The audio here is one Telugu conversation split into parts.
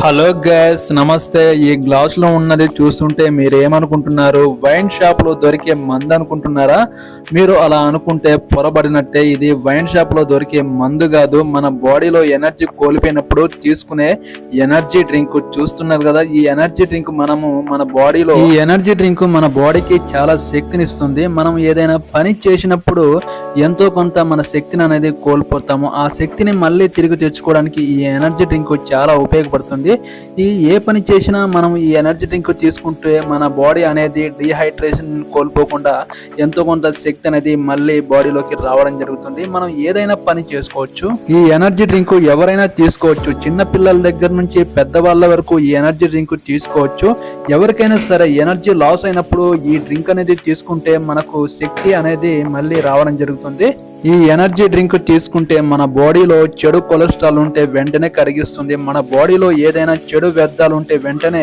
హలో గైస్, నమస్తే. ఈ గ్లాస్ లో ఉన్నది చూస్తుంటే మీరు ఏమనుకుంటున్నారు? వైన్ షాప్ లో దొరికే మందు అనుకుంటున్నారా? మీరు అలా అనుకుంటే పొరబడినట్టే. ఇది వైన్ షాప్ లో దొరికే మందు కాదు, మన బాడీలో ఎనర్జీ కోల్పోయినప్పుడు తీసుకునే ఎనర్జీ డ్రింక్. చూస్తున్నారు కదా, ఈ ఎనర్జీ డ్రింక్ ఈ ఎనర్జీ డ్రింక్ మన బాడీకి చాలా శక్తినిస్తుంది. మనం ఏదైనా పని చేసినప్పుడు ఎంతో కొంత మన శక్తిని అనేది కోల్పోతాము. ఆ శక్తిని మళ్ళీ తిరిగి తెచ్చుకోవడానికి ఈ ఎనర్జీ డ్రింక్ చాలా ఉపయోగపడుతుంది. ఏ పని చేసినా మనం ఈ ఎనర్జీ డ్రింక్ తీసుకుంటే మన బాడీ అనేది డిహైడ్రేషన్ కోల్పోకుండా ఎంతో కొంత శక్తి అనేది మళ్ళీ బాడీలోకి రావడం జరుగుతుంది. మనం ఏదైనా పని చేసుకోవచ్చు. ఈ ఎనర్జీ డ్రింక్ ఎవరైనా తీసుకోవచ్చు. చిన్న పిల్లల దగ్గర నుంచి పెద్దవాళ్ళ వరకు ఈ ఎనర్జీ డ్రింక్ తీసుకోవచ్చు. ఎవరికైనా సరే ఎనర్జీ లాస్ అయినప్పుడు ఈ డ్రింక్ అనేది తీసుకుంటే మనకు శక్తి అనేది మళ్ళీ రావడం జరుగుతుంది. ఈ ఎనర్జీ డ్రింక్ తీసుకుంటే మన బాడీలో చెడు కొలెస్ట్రాల్ ఉంటే వెంటనే కరిగిస్తుంది. మన బాడీలో ఏదైనా చెడు వ్యర్థాలు ఉంటే వెంటనే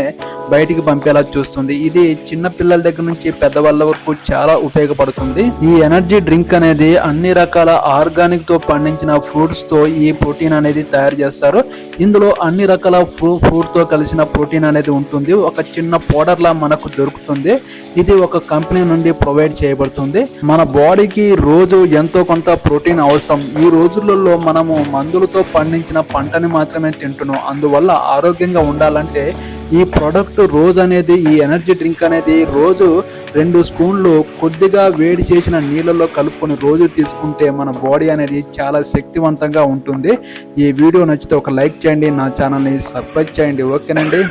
బయటికి పంపేలా చూస్తుంది. ఇది చిన్న పిల్లల దగ్గర నుంచి పెద్దవాళ్ళ వరకు చాలా ఉపయోగపడుతుంది. ఈ ఎనర్జీ డ్రింక్ అనేది అన్ని రకాల ఆర్గానిక్ తో పండించిన ఫ్రూట్స్ తో ఈ ప్రోటీన్ అనేది తయారు చేస్తారు. ఇందులో అన్ని రకాల ఫ్రూట్ తో కలిసిన ప్రోటీన్ అనేది ఉంటుంది. ఒక చిన్న పౌడర్ లా మనకు దొరుకుతుంది. ఇది ఒక కంపెనీ నుండి ప్రొవైడ్ చేయబడుతుంది. మన బాడీకి రోజు ఎంతో కొంత ప్రోటీన్ అవసరం. ఈ రోజులలో మనము మందులతో పండించిన పంటని మాత్రమే తింటున్నాం. అందువల్ల ఆరోగ్యంగా ఉండాలంటే ఈ ప్రోడక్ట్ రోజు అనేది, ఈ ఎనర్జీ డ్రింక్ అనేది రోజు 2 స్పూన్లు కొద్దిగా వేడి చేసిన నీళ్ళలో కలుపుకొని రోజు తీసుకుంటే మన బాడీ అనేది చాలా శక్తివంతంగా ఉంటుంది. ఈ వీడియో నచ్చితే ఒక లైక్ చేయండి, నా ఛానల్ని సబ్స్క్రైబ్ చేయండి. ఓకేనండి.